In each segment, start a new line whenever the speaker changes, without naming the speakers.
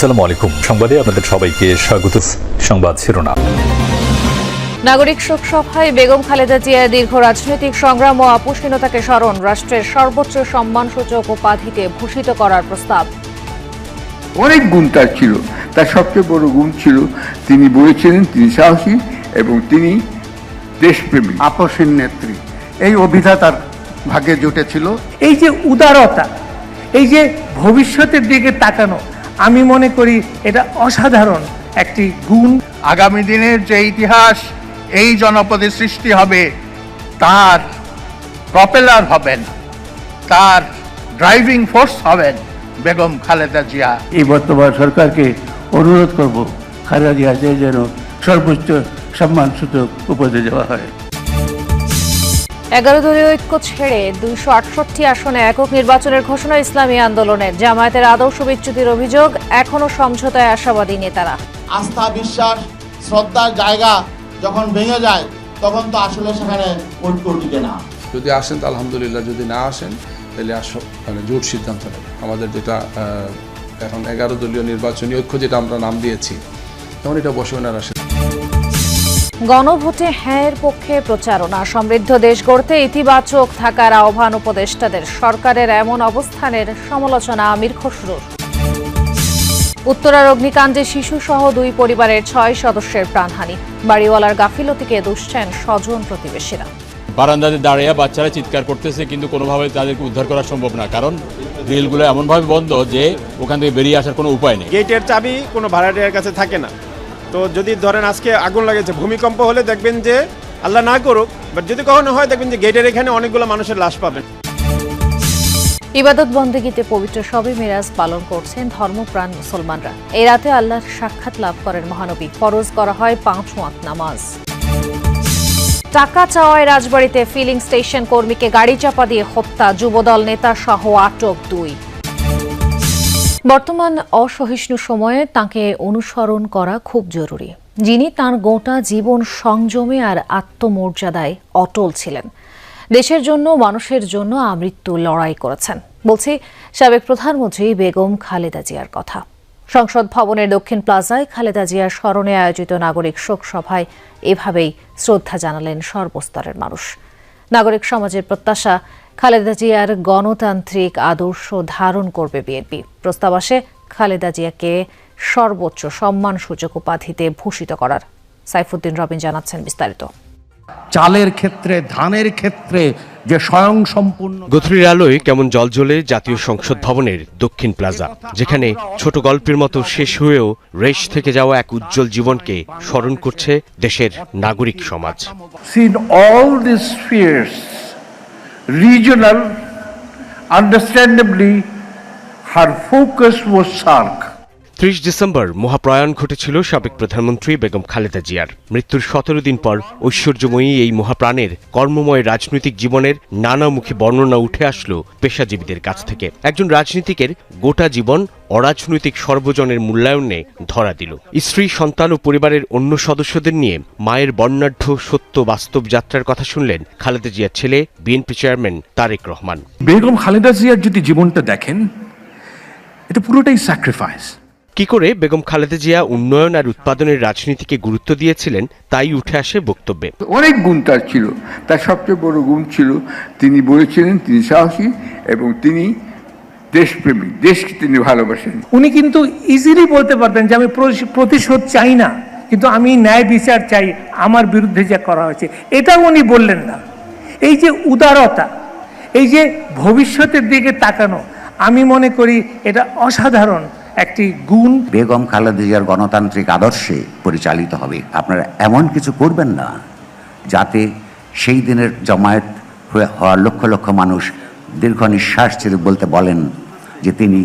আসসালামু আলাইকুম। সংবাদে আপনাদের সবাইকে স্বাগত। সংবাদ শিরোনাম।
নাগরিক শোক সভায় বেগম খালেদা জিয়ার দীর্ঘ রাজনৈতিক সংগ্রাম ও আপোষহীনতাকে স্মরণ, রাষ্ট্রের সর্বোচ্চ সম্মানসূচক উপাধিতে ভূষিত করার প্রস্তাব।
অনেক গুণ তার ছিল, তার সবচেয়ে বড় গুণ ছিল তিনি বলেছিলেন তিনি সাহসী এবং তিনি দেশপ্রেমী,
আপোষহীন নেত্রী। এই অভিধা তার ভাগ্যে জুটেছিল।
এই যে উদারতা, এই যে ভবিষ্যতের দিকে তাকানো, আমি মনে করি এটা অসাধারণ একটি গুণ।
আগামী দিনের যে ইতিহাস এই জনপদে সৃষ্টি হবে, তার প্রপেলার হবেন, তার ড্রাইভিং ফোর্স হবেন বেগম খালেদা জিয়া।
এই বর্তমান সরকারকে অনুরোধ করব, খালেদা জিয়াকে যেন সর্বোচ্চ সম্মানসূচক উপাধি দেওয়া হয়।
11 দলীয় ঐক্য ছেড়ে 268 আসনে একক নির্বাচনের ঘোষণা ইসলামী আন্দোলনের। জামায়াতের আদর্শ বিচ্যুতির অভিযোগ, এখনো সমঝোতায় আশাবাদী নেতারা।
আস্থা, বিশ্বাস, শ্রদ্ধার জায়গা যখন ভেঙে যায় তখন তো আসলে সেখানে ঐক্য টিকে না।
যদি আসেন তো আলহামদুলিল্লাহ, যদি না আসেন তাহলে জোট সিদ্ধান্ত নেবে। আমাদের যেটা এখন 11 দলীয় নির্বাচনী ঐক্য যেটা আমরা নাম দিয়েছি, তখন এটা বসে ওনারা আসেন।
গণভোটে হ্যাঁয়ের পক্ষে প্রচারণা, সমৃদ্ধ দেশ গড়তে ইতিবাচক থাকার আহ্বান উপদেষ্টাদের। সরকারের এমন অবস্থানের সমালোচনা আমির খসরুর। উত্তরার অগ্নিকাণ্ডে শিশুসহ 2 পরিবারের 6 সদস্যের প্রাণহানি, বাড়িওয়ালার গাফিলতিকে দুষছেন স্বজন প্রতিবেশীরা।
বারান্দাতে দাঁড়িয়ে বাচ্চারা চিৎকার করতেছে, কিন্তু কোনোভাবে তাদেরকে উদ্ধার করা সম্ভব না, কারণ গ্রিলগুলো এমনভাবে বন্ধ যে ওখান থেকে বেরিয়ে আসার কোনো উপায় নেই।
গেটের চাবি কোনো ভাড়াটিয়ার কাছে থাকে না। তো যদি ধরেন আজকে আগুন লাগেছে, ভূমিকম্প হলে দেখবেন যে, আল্লাহ না করুক, বাট যদি কখনো হয় দেখবেন যে গেটের এখানে অনেকগুলো মানুষের লাশ পাবেন।
ইবাদত বন্দেগীতে পবিত্র শবে মিরাজ পালন করছেন ধর্মপ্রাণ মুসলমানরা। এই রাতে আল্লাহর সাক্ষাৎ লাভ করেন মহানবী। ফরজ করা হয় 5 ওয়াক্ত নামাজ। টাকা চাওয়ায় রাজবাড়ীতে ফিলিং স্টেশন কর্মীকে গাড়ি চাপা দিয়ে হত্যা, যুবদল নেতা সহ আটক 2। বর্তমান অসহিষ্ণু সময়ে তাকে অনুসরণ করা খুব জরুরি, যিনি তার গোটা জীবন সংযমে আর আত্মমর্যাদায় অটল ছিলেন। দেশের জন্য, মানুষের জন্য আমৃত্যু লড়াই করেছেন। বলছি সাবেক প্রধানমন্ত্রী বেগম খালেদা জিয়ার কথা। সংসদ ভবনের দক্ষিণ প্লাজায় খালেদা জিয়ার স্মরণে আয়োজিত নাগরিক শোক সভায় এভাবেই শ্রদ্ধা জানালেন সর্বস্তরের মানুষ। নাগরিক সমাজের প্রত্যাশা, খালেদা জিয়ার গণতান্ত্রিক আদর্শ ধারণ করবে বিএনপি। প্রস্তাব আসে খালেদা জিয়াকে সর্বোচ্চ সম্মানসূচক উপাধিতে ভূষিত করার। সাইফুদ্দিন রবিন জানাচ্ছেন বিস্তারিত।
চালের ক্ষেত্রে, ধানের ক্ষেত্রে যে স্বয়ং সম্পূর্ণ।
গধূলির আলোয় কেমন জলজ্বলে জাতীয় সংসদ ভবনের দক্ষিণ প্লাজা, যেখানে ছোট গল্পের মতো শেষ হয়েও রেশ থেকে যাওয়া এক উজ্জ্বল জীবনকে স্মরণ করছে দেশের নাগরিক সমাজ।
seen all these spheres, regional, understandably her focus was sharp.
30 December মহাপ্রয়াণ ঘটেছিল সাবেক প্রধানমন্ত্রী বেগম খালেদা জিয়ার। মৃত্যুর 17 দিন পর ঐশ্বর্যময়ী এই মহাপ্রাণের কর্মময় রাজনৈতিক জীবনের নানামুখী বর্ণনা উঠে আসলো পেশাজীবীদের কাছ থেকে। একজন রাজনীতিকের গোটা জীবন অরাজনৈতিক সর্বজনের মূল্যায়নে ধরা দিল। স্ত্রী, সন্তান ও পরিবারের অন্য সদস্যদের নিয়ে মায়ের বর্ণাঢ্য সত্য বাস্তব যাত্রার কথা শুনলেন খালেদা জিয়ার ছেলে, বিএনপি চেয়ারম্যান তারেক রহমান।
বেগম খালেদা জিয়ার যদি জীবনটা দেখেন, এটা পুরোটাই স্যাক্রিফাইস।
কি করে বেগম খালেদা জিয়া উন্নয়ন আর উৎপাদনের রাজনীতিকে গুরুত্ব দিয়েছিলেন তাই উঠে আসে বক্তব্যে।
অনেক গুণ তার ছিল, তার সবচেয়ে বড় গুণ ছিল তিনি বলেছিলেন তিনি সাহসী এবং তিনি দেশপ্রেমী, দেশকে তিনি ভালোবাসেন।
উনি কিন্তু ইজিলি বলতে পারতেন যে আমি প্রতিশোধ চাই না, কিন্তু আমি ন্যায় বিচার চাই আমার বিরুদ্ধে যা করা হয়েছে। এটাও উনি বললেন না। এই যে উদারতা, এই যে ভবিষ্যতের দিকে তাকানো, আমি মনে করি এটা অসাধারণ একটি গুণ।
বেগম খালেদা জিয়ার গণতান্ত্রিক আদর্শে পরিচালিত হবে। আপনারা এমন কিছু করবেন না যাতে সেই দিনের জমায়েত হওয়ার লক্ষ লক্ষ মানুষ দীর্ঘ নিঃশ্বাস ছেড়ে বলতে বলেন যে তিনি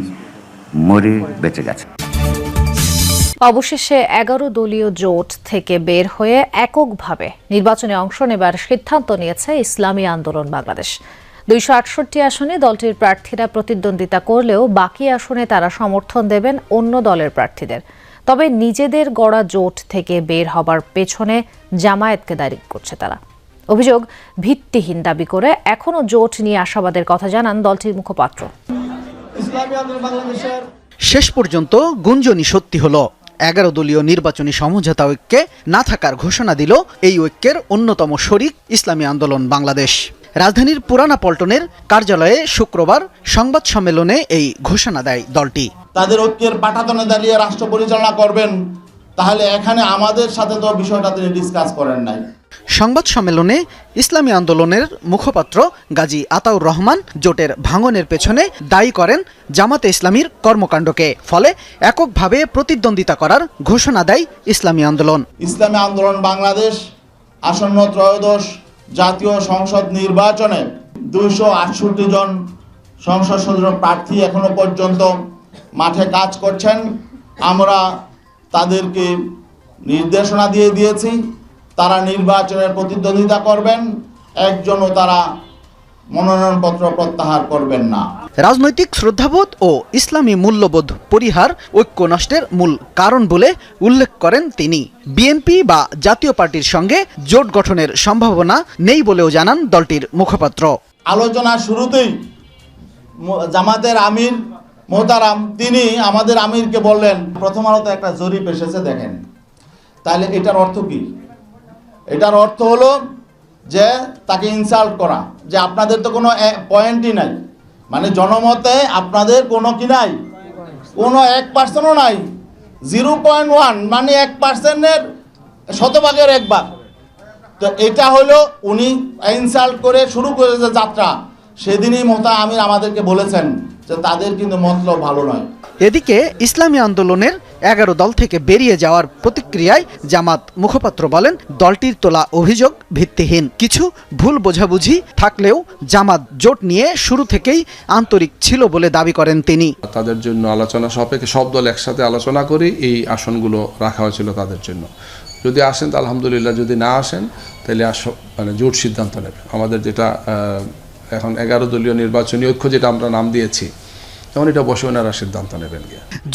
মরে বেঁচে গেছেন।
অবশেষে 11 দলীয় জোট থেকে বের হয়ে এককভাবে নির্বাচনে অংশ নেবার সিদ্ধান্ত নিয়েছে ইসলামী আন্দোলন বাংলাদেশ। 268 আসনে দলটির প্রার্থীরা প্রতিদ্বন্দ্বিতা করলেও বাকি আসনে তারা সমর্থন দেবেন অন্য দলের প্রার্থীদের। তবে নিজেদের গড়া জোট থেকে বের হবার পেছনে জামায়াতকে দায়ী করছে তারা। অভিযোগ ভিত্তিহীন দাবি করে এখনো জোট নিয়ে আশাবাদের কথা জানান দলটির মুখপাত্র।
শেষ পর্যন্ত গুঞ্জনই সত্যি হলো। 11 দলীয় নির্বাচনী সমঝোতা ঐক্যে না থাকার ঘোষণা দিল এই ঐক্যের অন্যতম শরিক ইসলামী আন্দোলন বাংলাদেশ। রাজধানীর পুরানা পল্টনের কার্যালয়ে শুক্রবার সংবাদ সম্মেলনে এই ঘোষণা দেয় দলটি।
তাদের ঐক্যের পাটাতনে দাঁড়িয়ে রাষ্ট্র পরিচালনা করবেন, তাহলে এখানে আমাদের সাথে তো বিষয়টা তিনি ডিসকাস করেন নাই।
সংবাদ সম্মেলনে ইসলামী আন্দোলনের মুখপাত্র গাজী আতাউর রহমান জোটের ভাঙনের পেছনে দায়ী করেন জামাতে ইসলামীর কর্মকাণ্ডকে, ফলে এককভাবে প্রতিদ্বন্দ্বিতা করার ঘোষণা দেয় ইসলামী আন্দোলন।
ইসলামী আন্দোলন বাংলাদেশ আসন্ন ত্রয়োদশ জাতীয় সংসদ নির্বাচনে 268 জন সংসদ সদস্য প্রার্থী এখনো পর্যন্ত মাঠে কাজ করছেন। আমরা তাদেরকে নির্দেশনা দিয়ে দিয়েছি, তারা নির্বাচনের প্রতিদ্বন্দ্বিতা করবেন, একজনও তারা মনোনয়নপত্র প্রত্যাহার করবেন না।
রাজনৈতিক শ্রদ্ধাবোধ ও ইসলামী মূল্যবোধ পরিহার ঐক্য নষ্টের মূল কারণ বলে উল্লেখ করেন তিনি। বিএনপি বা জাতীয় পার্টির সঙ্গে জোট গঠনের সম্ভাবনা নেই বলেও জানান দলটির মুখপাত্র।
আলোচনা শুরুতেই জামাতের আমির মোহতারাম তিনি আমাদের আমিরকে বললেন, প্রথম আলোতে একটা জরিপ এসেছে দেখেন। তাহলে এটার অর্থ কি? এটার অর্থ হলো যে তাকে ইনসাল্ট করা, যে আপনাদের তো কোনো পয়েন্টই নাই, মানে জনমতে আপনাদের কোনো কি নাই, কোনো 1%ও নাই, 0.1, মানে 1%-এর শতভাগের 1 ভাগ। তো এটা হলো উনি ইনসাল্ট করে শুরু করেছে যাত্রা। সেদিনই মোহতা আমির আমাদেরকে বলেছেন যে তাদের কিন্তু মতলব ভালো নয়।
এদিকে ইসলামী আন্দোলনের 11 দল থেকে বেরিয়ে যাওয়ার প্রতিক্রিয়ায় জামাত মুখপাত্র বলেন, দলটির তোলা অভিযোগ ভিত্তিহীন। কিছু ভুল বোঝাবুঝি থাকলেও জামাত জোট নিয়ে শুরু থেকেই আন্তরিক ছিল বলে দাবি করেন তিনি।
তাদের জন্য আলোচনা সাপেক্ষে সব দল একসাথে আলোচনা করে এই আসনগুলো রাখা হয়েছিল তাদের জন্য। যদি আসেন তো আলহামদুলিল্লাহ, যদি না আসেন তাহলে মানে জোট সিদ্ধান্ত নেবে। আমাদের যেটা এখন 11 দলীয় নির্বাচনী ঐক্য যেটা আমরা নাম দিয়েছি, তখন এটা বসে ওনারা সিদ্ধান্ত নেবেন।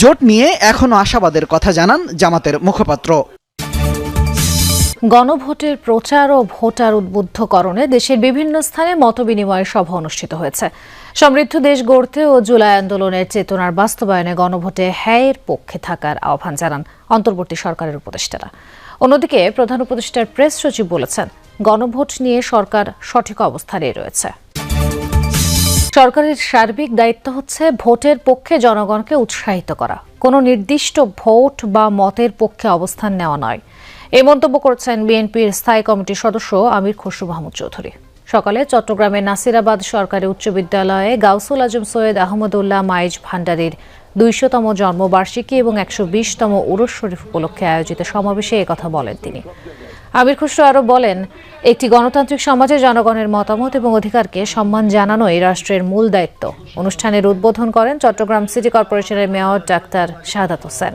জোট নিয়ে এখনো আশাবাদের কথা জানান জামাতের মুখপাত্র।
গণভোটের প্রচার ও ভোটার উদ্বুদ্ধকরণে দেশের বিভিন্ন স্থানে মতবিনিময় সভা অনুষ্ঠিত হয়েছে। সমৃদ্ধ দেশ গড়তে ও জুলাই আন্দোলনের চেতনার বাস্তবায়নে গণভোটে হ্যাঁয়ের পক্ষে থাকার আহ্বান জানান অন্তর্বর্তী সরকারের উপদেষ্টারা। অন্যদিকে প্রধান উপদেষ্টার প্রেস সচিব বলেছেন, গণভোট নিয়ে সরকার সঠিক অবস্থানেই রয়েছে। সরকারের সার্বিক দায়িত্ব হচ্ছে ভোটের পক্ষে জনগণকে উৎসাহিত করা, কোনো নির্দিষ্ট ভোট বা মতের পক্ষে অবস্থান নেওয়া নয়। এই মন্তব্য করেছেন বিএনপির স্থায়ী কমিটির সদস্য আমির খসরু মাহমুদ চৌধুরী। সকালে চট্টগ্রামের নাসিরাবাদ সরকারি উচ্চ বিদ্যালয়ে গাউসুল আজম সৈয়দ আহমদুল্লাহ মাইজ ভান্ডারীর 200তম জন্মবার্ষিকী এবং 120তম উরুস শরীফ উপলক্ষে আয়োজিত সমাবেশে একথা বলেন তিনি। আমির খসরু আরও বলেন, একটি গণতান্ত্রিক সমাজে জনগণের মতামত এবং অধিকারকে সম্মান জানানোই রাষ্ট্রের মূল দায়িত্ব। অনুষ্ঠানের উদ্বোধন করেন চট্টগ্রাম সিটি কর্পোরেশনের মেয়র ডাক্তার শাহাদাত হোসেন।